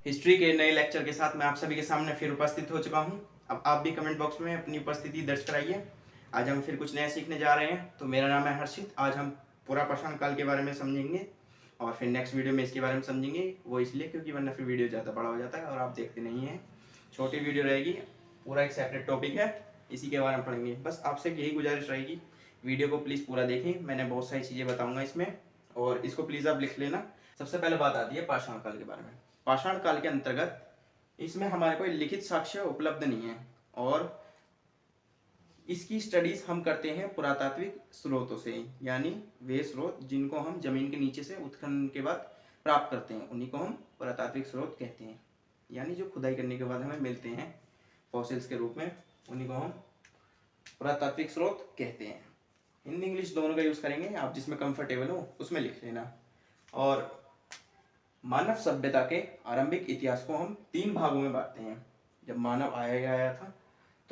History के नए lecture के साथ मैं आप सभी के सामने फिर उपस्थित हो चुका हूं। अब आप भी कमेंट बॉक्स में अपनी उपस्थिति दर्ज कराइए। आज हम फिर कुछ नया सीखने जा रहे हैं। तो मेरा नाम है हर्षित। आज हम पूरा पाषाण काल के बारे में समझेंगे और फिर नेक्स्ट वीडियो में इसके बारे में समझेंगे। वो इसलिए क्योंकि वरना फिर वीडियो ज़्यादा बड़ा हो जाता है और आप देखते नहीं हैं। छोटी वीडियो रहेगी, पूरा एक सेपरेट टॉपिक है, इसी के बारे में पढ़ेंगे। बस आपसे यही गुजारिश रहेगी, वीडियो को प्लीज़ पूरा देखें। मैंने बहुत सारी चीज़ें बताऊँगा इसमें और इसको प्लीज़ आप लिख लेना। सबसे पहले बात आती है पाषाण काल के बारे में। पाषाण काल के अंतर्गत इसमें हमारे कोई लिखित साक्ष्य उपलब्ध नहीं है और इसकी स्टडीज हम करते हैं पुरातात्विक स्रोतों से, यानी वे स्रोत जिनको हम जमीन के नीचे से उत्खनन के बाद प्राप्त करते हैं उन्हीं को हम पुरातात्विक स्रोत कहते हैं। यानी जो खुदाई करने के बाद हमें मिलते हैं फॉसिल्स के रूप में, उन्हीं को हम पुरातात्विक स्रोत कहते हैं। हिंदी इंग्लिश दोनों का यूज़ करेंगे, आप जिसमें कंफर्टेबल हो उसमें लिख लेना। और मानव सभ्यता के आरंभिक इतिहास को हम 3 भागों में बांटते हैं। जब मानव आया था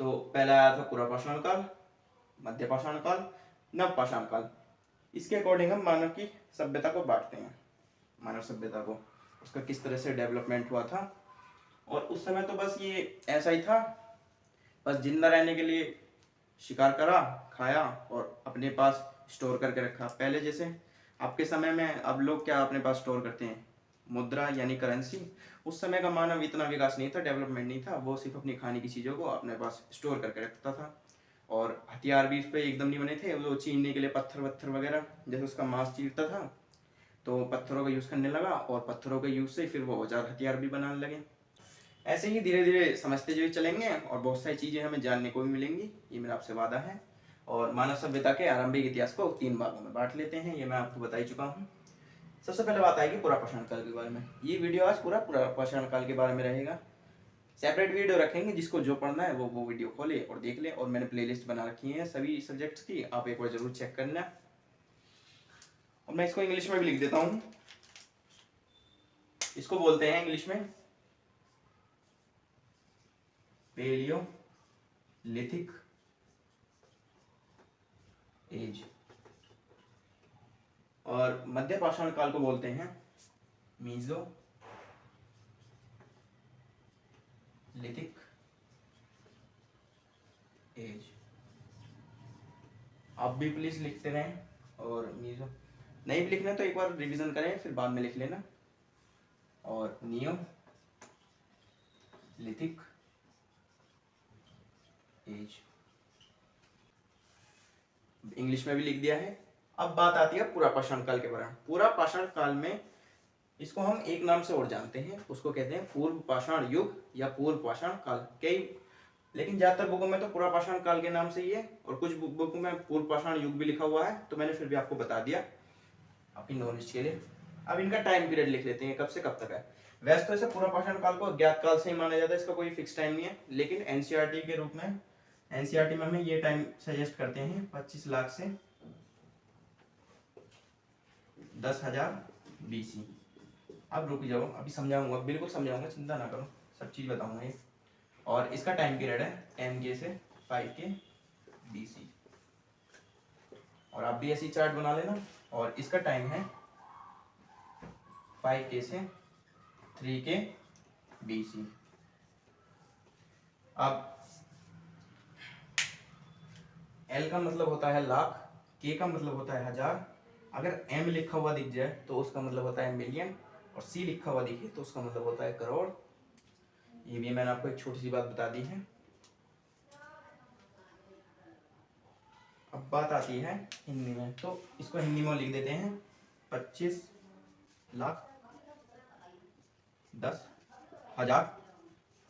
तो पहला आया था पूरा पाषाण काल, मध्य पाषाण काल, नव पाषाण काल। इसके अकॉर्डिंग हम मानव की सभ्यता को बांटते हैं। मानव सभ्यता को उसका किस तरह से डेवलपमेंट हुआ था। और उस समय तो बस ये ऐसा ही था, बस जिंदा रहने के लिए शिकार करा, खाया और अपने पास स्टोर करके रखा। पहले जैसे आपके समय में अब लोग क्या अपने पास स्टोर करते हैं, मुद्रा यानी करेंसी। उस समय का मानव इतना विकास नहीं था, डेवलपमेंट नहीं था, वो सिर्फ अपनी खाने की चीज़ों को अपने पास स्टोर करके रखता था। और हथियार भी इस पर एकदम नहीं बने थे, वो चीरने के लिए पत्थर वत्थर वगैरह, जैसे उसका मांस चीरता था तो पत्थरों का यूज़ करने लगा और पत्थरों के यूज़ से फिर वो औजार हथियार भी बनाने लगे। ऐसे ही धीरे धीरे समझते जो चलेंगे और बहुत सारी चीज़ें हमें जानने को भी मिलेंगी, ये मेरा आपसे वादा है। और मानव सभ्यता के आरंभिक इतिहास को 3 भागों में बांट लेते हैं, ये मैं आपको बता ही चुका हूँ। सबसे पहले बात आएगी पूरा पाषाण काल के बारे में। ये वीडियो आज पूरा पाषाण काल के बारे में रहेगा। सेपरेट वीडियो रखेंगे, जिसको जो पढ़ना है वो वीडियो खोले और देख ले। और मैंने प्लेलिस्ट बना रखी है सभी सब्जेक्ट्स की, आप एक बार जरूर चेक करना। और मैं इसको इंग्लिश में भी लिख देता हूँ। इसको बोलते हैं इंग्लिश में पैलियोलिथिक एज, और मध्य पाषाण काल को बोलते हैं मीसोलिथिक एज। आप भी प्लीज लिखते रहें और मीसो नहीं भी लिखना तो एक बार रिवीजन करें, फिर बाद में लिख लेना। और नियोलिथिक एज इंग्लिश में भी लिख दिया है। अब बात आती है पूरा पाषाण काल के बारे में। पूरा पाषाण काल में इसको हम एक नाम से और जानते हैं, उसको कहते हैं पूर्व पाषाण युग या पूर्व पाषाण काल। कई लेकिन ज्यादातर बुकों में तो पूरा पाषाण काल के नाम से ही है और कुछ बुकों में पूर्व पाषाण युग भी लिखा हुआ है, तो मैंने फिर भी आपको बता दिया आपकी नॉलेज के लिए। अब इनका टाइम पीरियड लिख लेते हैं, कब से कब तक है। वैसे तो इसे पूरा पाषाण काल को अज्ञात काल से ही माना जाता है, इसका कोई फिक्स टाइम नहीं है। लेकिन एनसीईआरटी के रूप में, एनसीईआरटी में हमें ये टाइम सजेस्ट करते हैं 25 लाख से 10,000 BC। अब रुक जाओ, अभी समझाऊंगा, बिल्कुल समझाऊंगा, चिंता ना करो, सब चीज बताऊंगा ये। और इसका टाइम पीरियड है 10K से 5K BC। और आप भी ऐसी चार्ट बना लेना। और इसका टाइम है 5K से 3K BC। अब L का मतलब होता है लाख, K का मतलब होता है हजार। अगर M लिखा हुआ दिख जाए तो उसका मतलब होता है मिलियन, और C लिखा हुआ दिखे तो उसका मतलब होता है करोड़। ये भी मैंने आपको एक छोटी सी बात बता दी है। अब बात आती है हिंदी में, तो इसको हिंदी में लिख देते हैं 25 लाख 10,000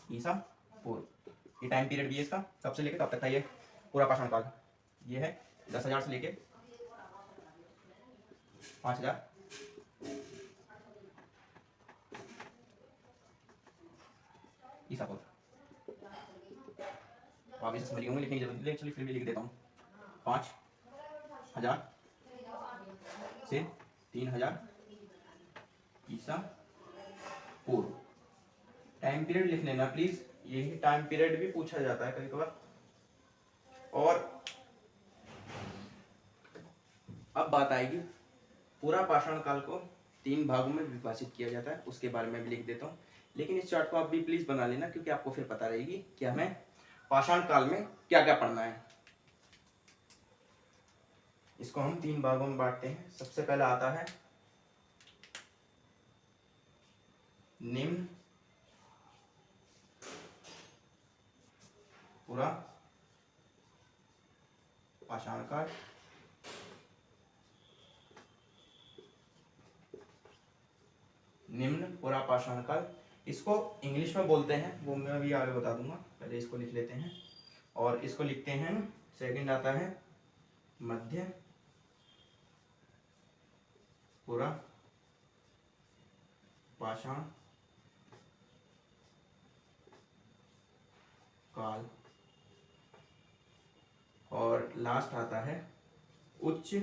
ईसा पूर्व। ये टाइम पीरियड भी है इसका, कब से लेकर कब तक था ये पूरा पाषाण काल। ये है 10,000 से लेके 5,000 ईसा पूर्व। आप इसे समझ गए होंगे, लिखने की जरूरत नहीं, चलिए फिर भी लिख देता हूँ। 5,000 से 3,000 ईसा पूर्व। टाइम पीरियड लिख लेना प्लीज, यही टाइम पीरियड भी पूछा जाता है कभी कभार। और अब बात आएगी पूरा पाषाण काल को 3 भागों में विभाजित किया जाता है, उसके बारे में भी लिख देता हूँ। लेकिन इस चार्ट को आप भी प्लीज बना लेना, क्योंकि आपको फिर पता रहेगी कि हमें पाषाण काल में क्या क्या पढ़ना है। इसको हम 3 भागों में बांटते हैं। सबसे पहला आता है निम्न पुरा पाषाण काल, निम्न पुरा पाषाण काल। इसको इंग्लिश में बोलते हैं, वो मैं भी आगे बता दूंगा, पहले इसको लिख लेते हैं। और इसको लिखते हैं, सेकंड आता है मध्य पुरा पाषाण काल। और लास्ट आता है उच्च,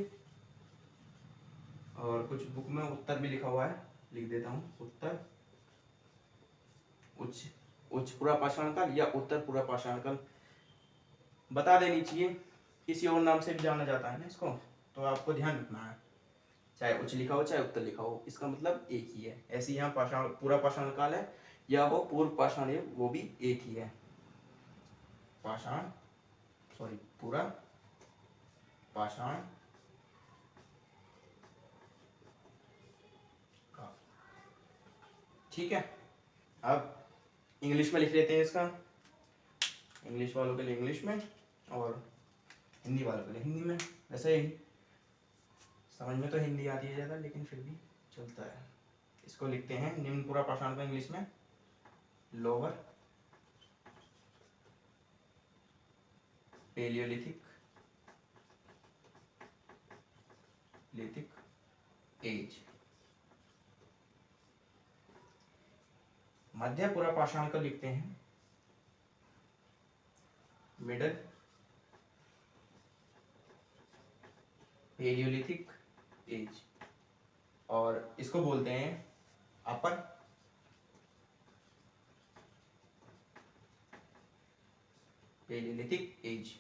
और कुछ बुक में उत्तर भी लिखा हुआ है, लिख देता हूँ उत्तर, उच्च पुरा पाषाण काल या उत्तर पुरा पाषाण काल बता देनी चाहिए। किसी और नाम से भी जाना जाता है ना इसको, तो आपको ध्यान रखना है, चाहे उच्च लिखा हो चाहे उत्तर लिखा हो, इसका मतलब एक ही है। ऐसे यहाँ पाषाण पूरा पाषाण काल है या वो पूर्व पाषाण है, वो भी एक ही है। पूरा पाषाण काल, ठीक है। अब इंग्लिश में लिख लेते हैं इसका, इंग्लिश वालों के लिए इंग्लिश में और हिंदी वालों के लिए हिंदी में। वैसे ही समझ में तो हिंदी आती है ज़्यादा, लेकिन फिर भी चलता है। इसको लिखते हैं निम्न पुरा पाषाण को इंग्लिश में लोअर पेलियोलिथिक एज। मध्य पुरा पाषाण को लिखते हैं मिडल पेलियोलिथिक एज, और इसको बोलते हैं अपर पेलियोलिथिक एज।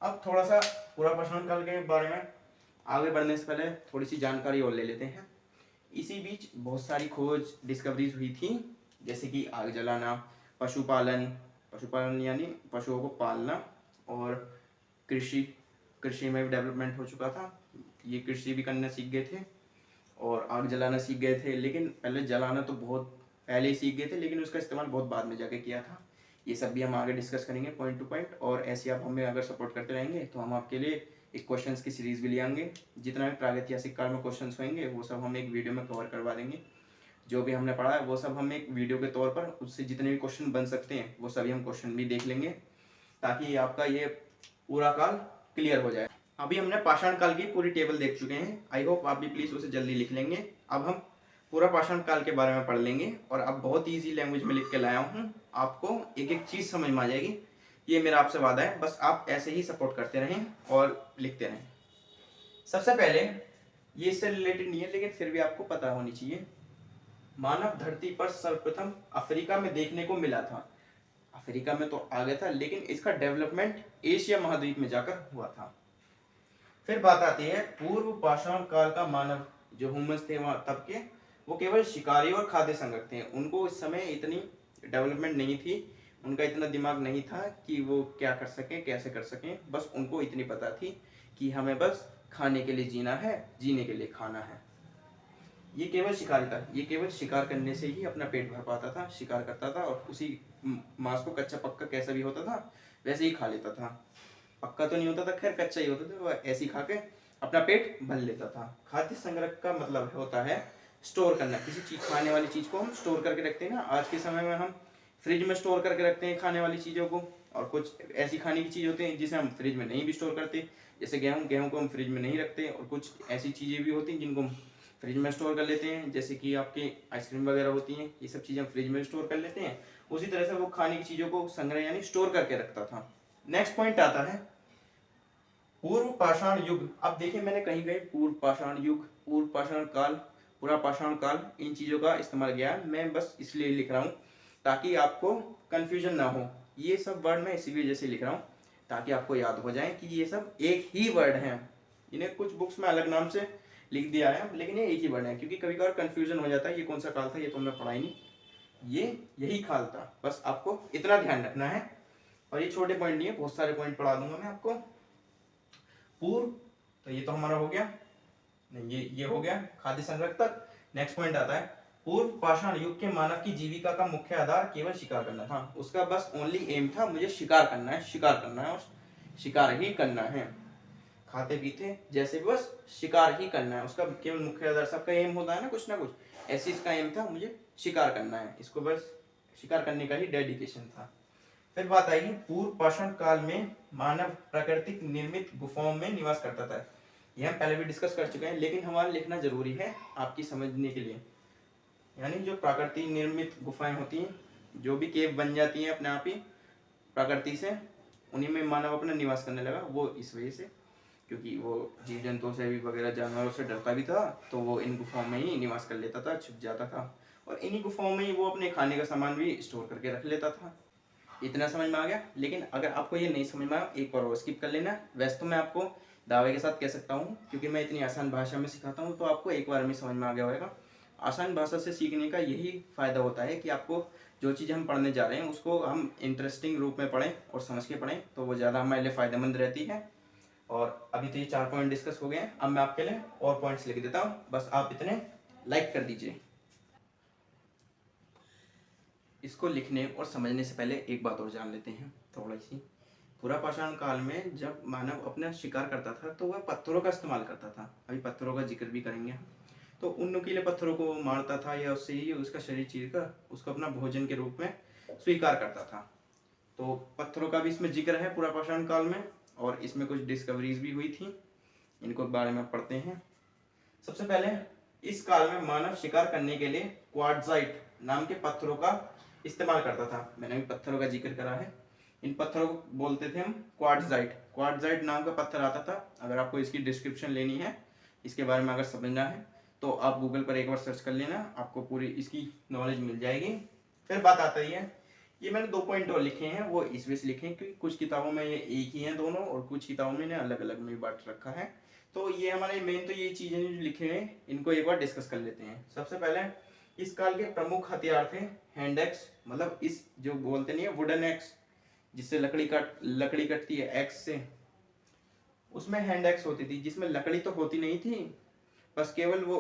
अब थोड़ा सा पूरा पाषाण काल के बारे में आगे बढ़ने से पहले थोड़ी सी जानकारी और ले लेते हैं। इसी बीच बहुत सारी खोज डिस्कवरीज हुई थी, जैसे कि आग जलाना, पशुपालन यानी पशुओं को पालना, और कृषि में भी डेवलपमेंट हो चुका था। ये कृषि भी करना सीख गए थे और आग जलाना सीख गए थे। लेकिन पहले जलाना तो बहुत पहले ही सीख गए थे, लेकिन उसका इस्तेमाल बहुत बाद में जाके किया था। ये सब भी हम आगे डिस्कस करेंगे पॉइंट टू पॉइंट। और ऐसे आप हमें अगर सपोर्ट करते रहेंगे तो हम आपके लिए एक क्वेश्चंस की सीरीज भी ले आएंगे। जितना भी प्रागैतिहासिक काल में क्वेश्चंस होंगे वो सब हम एक वीडियो में कवर करवा देंगे। जो भी हमने पढ़ा है वो सब हम एक वीडियो के तौर पर, उससे जितने भी क्वेश्चन बन सकते हैं वो सभी हम क्वेश्चन भी देख लेंगे, ताकि आपका ये पूरा काल क्लियर हो जाए। अभी हमने पाषाण काल की पूरी टेबल देख चुके हैं, आई होप आप भी प्लीज उसे जल्दी लिख लेंगे। अब हम पूरा पाषाण काल के बारे में पढ़ लेंगे, और अब बहुत ईजी लैंग्वेज में लिख के लाया हूँ, आपको एक एक चीज समझ में आ जाएगी। ये मेरा आपसे वादा है, बस आप ऐसे ही सपोर्ट करते रहें और लिखते रहें। सबसे पहले, ये इससे रिलेटेड नहीं है लेकिन फिर भी आपको पता होनी चाहिए, मानव धरती पर सर्वप्रथम अफ्रीका में देखने को मिला था। अफ्रीका में तो आ गया था, लेकिन इसका डेवलपमेंट एशिया महाद्वीप में जाकर हुआ था। फिर बात आती है पूर्व पाषाण काल का मानव, जो ह्यूमंस थे वहां तब के, वो केवल शिकारी और खाद्य संग्रह थे। उनको इस समय इतनी डेवलपमेंट नहीं थी, उनका इतना दिमाग नहीं था कि वो क्या कर सकें कैसे कर सकें। बस उनको इतनी पता थी कि हमें बस खाने के लिए जीना है, जीने के लिए खाना है। ये केवल शिकारी था, ये केवल शिकार करने से ही अपना पेट भर पाता था, शिकार करता था और उसी मांस को कच्चा पक्का कैसा भी होता था वैसे ही खा लेता था। पक्का तो नहीं होता था, खैर कच्चा ही होता था, वो ऐसे ही खा के अपना पेट भर लेता था। खाद्य संग्रह का मतलब होता है स्टोर करना। किसी चीज, खाने वाली चीज को हम स्टोर करके रखते हैं ना। आज के समय में हम फ्रिज में स्टोर करके रखते हैं खाने वाली चीजों को, और कुछ ऐसी खाने की चीज होती हैं जिसे हम फ्रिज में नहीं भी स्टोर करते, जैसे गेहूं को हम फ्रिज में नहीं रखते। और कुछ ऐसी चीजें भी होती हैं जिनको हम फ्रिज में स्टोर कर लेते हैं, जैसे कि आपकी आइसक्रीम वगैरह होती हैं, ये सब चीजें हम फ्रिज में स्टोर कर लेते हैं। उसी तरह से वो खाने की चीजों को संग्रह यानी स्टोर करके रखता था। नेक्स्ट पॉइंट आता है पूर्व पाषाण युग। अब देखिए, मैंने कहीं कहीं पूर्व पाषाण युग, पूर्व पाषाण काल, पूरा पाषाण काल, इन चीजों का इस्तेमाल किया है। मैं बस इसलिए लिख रहा हूँ ताकि आपको कंफ्यूजन ना हो। ये सब वर्ड मैं इसी वजह से लिख रहा हूँ ताकि आपको याद हो जाए कि ये सब एक ही वर्ड हैं। इन्हें कुछ बुक्स में अलग नाम से लिख दिया है, लेकिन ये एक ही वर्ड है क्योंकि कभी कभार कंफ्यूजन हो जाता है ये कौन सा काल था, ये तो हमने पढ़ा ही नहीं, ये यही काल था। बस आपको इतना ध्यान रखना है। और ये छोटे पॉइंट नहीं है, बहुत सारे पॉइंट पढ़ा दूंगा मैं आपको। पूर्व, तो ये तो हमारा हो गया, नहीं ये हो गया खाद्य संग्रह तक। नेक्स्ट पॉइंट आता है पूर्व पाषाण युग के मानव की जीविका का मुख्य आधार केवल शिकार करना था। उसका बस ओनली एम था, मुझे शिकार करना है, शिकार करना है और शिकार ही करना है। खाते पीते जैसे भी बस शिकार ही करना है, उसका केवल मुख्य आधार। सबका एम होता है ना कुछ, ऐसे इसका एम था, मुझे शिकार करना है, इसको बस शिकार करने का ही डेडिकेशन था। फिर बात आएगी पूर्व पाषाण काल में मानव प्राकृतिक निर्मित गुफाओं में निवास करता था। यह हम पहले भी डिस्कस कर चुके हैं, लेकिन हमारा लिखना जरूरी है आपकी समझने के लिए। यानी जो प्राकृतिक निर्मित गुफाएं होती हैं, जो भी केव बन जाती हैं अपने आप ही प्रकृति से, उन्हीं में मानव अपना निवास करने लगा। वो इस वजह से क्योंकि वो जीव जंतुओं से भी वगैरह जानवरों से डरता भी था, तो वो इन गुफाओं में ही निवास कर लेता था, छुप जाता था, और इन्हीं गुफाओं में ही वो अपने खाने का सामान भी स्टोर करके रख लेता था। इतना समझ में आ गया। लेकिन अगर आपको ये नहीं समझ में आया, एक बार और स्किप कर लेना। वैसे तो मैं आपको दावे के साथ कह सकता हूँ क्योंकि मैं इतनी आसान भाषा में सिखाता हूँ, तो आपको एक बार में समझ में आ गया होगा। आसान भाषा से सीखने का यही फायदा होता है कि आपको जो चीज़ हम पढ़ने जा रहे हैं उसको हम इंटरेस्टिंग रूप में पढ़ें और समझ के पढ़ें, तो वो ज़्यादा हमारे लिए फ़ायदेमंद रहती है। और अभी तो ये 4 पॉइंट डिस्कस हो गए हैं, अब मैं आपके लिए और पॉइंट्स लिख देता हूँ, बस आप इतने लाइक कर दीजिए। इसको लिखने और समझने से पहले एक बात और जान लेते हैं थोड़ी सी। पूरा पाषाण काल में जब मानव अपना शिकार करता था तो वह पत्थरों का इस्तेमाल करता था, अभी पत्थरों का जिक्र भी करेंगे। तो उन नुकीले पत्थरों को मारता था या उससे ही उसका शरीर चीर कर उसको अपना भोजन के रूप में स्वीकार करता था। तो पत्थरों का भी इसमें जिक्र है पूरा पाषाण काल में, और इसमें कुछ डिस्कवरीज भी हुई थी, इनको बारे में पढ़ते हैं। सबसे पहले इस काल में मानव शिकार करने के लिए क्वार्ट्जाइट नाम के पत्थरों का इस्तेमाल करता था। मैंने भी पत्थरों का जिक्र करा है, इन पत्थरों को बोलते थे हम क्वार्ट्जाइट। क्वार्ट्जाइट नाम का पत्थर आता था। अगर आपको इसकी डिस्क्रिप्शन लेनी है, इसके बारे में अगर समझना है, तो आप गूगल पर एक बार सर्च कर लेना, आपको पूरी इसकी नॉलेज मिल जाएगी। फिर बात आता ही है, ये मैंने 2 पॉइंट और लिखे हैं, वो इस वजह से लिखे हैं क्योंकि कुछ किताबों में ये एक ही हैं दोनों, और कुछ किताबों में अलग अलग में बांट रखा है। तो ये हमारे मेन तो ये चीजें जो लिखे हैं, इनको एक बार डिस्कस कर लेते हैं। सबसे पहले इस काल के प्रमुख हथियार थे हैंड एक्स, मतलब इस जो बोलते नहीं है वुडन एक्स, जिससे लकड़ी कटती है एक्स से, उसमें हैंड एक्स होती थी, जिसमें लकड़ी तो होती नहीं थी, बस केवल वो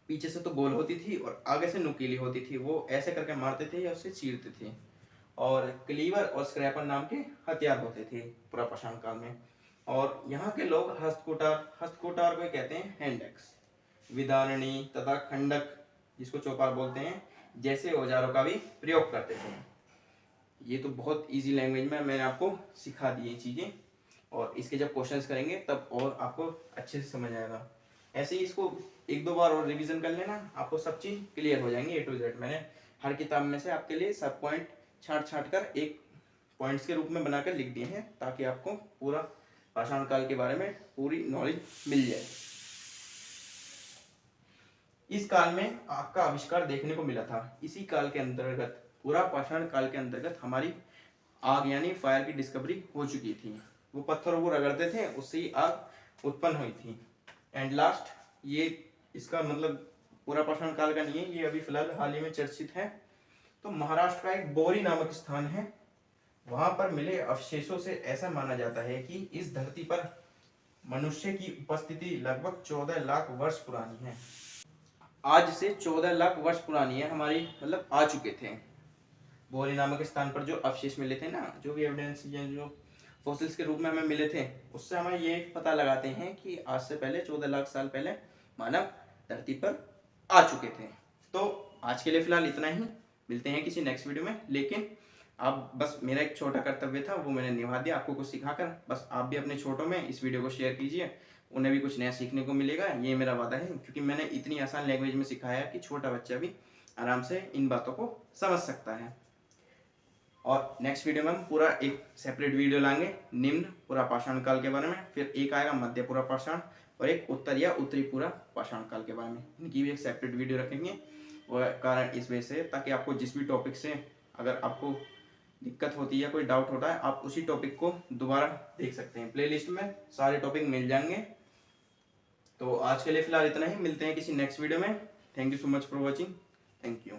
पीछे से तो गोल होती थी और आगे से नुकीली होती थी। वो ऐसे करके मारते थे या उससे चीरते थे। और क्लीवर और स्क्रैपर नाम के हथियार होते थे पूरा पाषाण काल में। और यहाँ के लोग हस्तकुटार को कहते हैं हैंड एक्स, विदारणी तथा खंडक जिसको चौपाल बोलते हैं, जैसे औजारों का भी प्रयोग करते थे। ये तो बहुत इजी लैंग्वेज में मैंने आपको सिखा दी ये चीज़ें, और इसके जब क्वेश्चंस करेंगे तब और आपको अच्छे से समझ आएगा। ऐसे ही इसको 1-2 बार और रिवीजन कर लेना, आपको सब चीज़ क्लियर हो जाएंगी A to Z। मैंने हर किताब में से आपके लिए सब पॉइंट छांट कर एक पॉइंट्स के रूप में बनाकर लिख दिए हैं, ताकि आपको पूरा पाषाण काल के बारे में पूरी नॉलेज मिल जाए। इस काल में आग का आविष्कार देखने को मिला था। इसी काल के अंतर्गत, पूरा पाषाण काल के अंतर्गत हमारी आग यानी फायर की डिस्कवरी हो चुकी थी। वो पत्थरों को रगड़ते थे, उससे ही आग उत्पन्न हुई थी। एंड लास्ट, ये इसका मतलब पूरा पाषाण काल का नहीं है, ये अभी फिलहाल हाल ही में चर्चित है। तो महाराष्ट्र का एक बोरी नामक स्थान है, वहां पर मिले अवशेषों से ऐसा माना जाता है कि इस धरती पर मनुष्य की उपस्थिति लगभग 14 लाख वर्ष पुरानी है। आज से 14 लाख वर्ष पुरानी है हमारी, मतलब आ चुके थे। बोरी नामक स्थान पर जो अवशेष मिले थे ना, जो भी एविडेंस जो फॉसिल्स के रूप में हमें मिले थे, उससे हमें ये पता लगाते हैं कि आज से पहले 14 लाख साल पहले मानव धरती पर आ चुके थे। तो आज के लिए फिलहाल इतना ही, मिलते हैं किसी नेक्स्ट वीडियो में। लेकिन आप बस, मेरा एक छोटा कर्तव्य था वो मैंने निभा दिया आपको कुछ सिखाकर। बस आप भी अपने छोटों में इस वीडियो को शेयर कीजिए, उन्हें भी कुछ नया सीखने को मिलेगा, ये मेरा वादा है। क्योंकि मैंने इतनी आसान लैंग्वेज में सिखाया कि छोटा बच्चा भी आराम से इन बातों को समझ सकता है। और नेक्स्ट वीडियो में हम पूरा एक सेपरेट वीडियो लाएंगे निम्न पूरा पाषाण काल के बारे में, फिर एक आएगा मध्य पूरा पाषाण, और एक उत्तर या उत्तरी पूरा पाषाण काल के बारे में। इनकी भी एक सेपरेट वीडियो रखेंगे। वह कारण इस वजह से, ताकि आपको जिस भी टॉपिक से अगर आपको दिक्कत होती है, कोई डाउट होता है, आप उसी टॉपिक को दोबारा देख सकते हैं। प्लेलिस्ट में सारे टॉपिक मिल जाएंगे। तो आज के लिए फिलहाल इतना ही, मिलते हैं किसी नेक्स्ट वीडियो में। Thank you so much for watching. Thank you.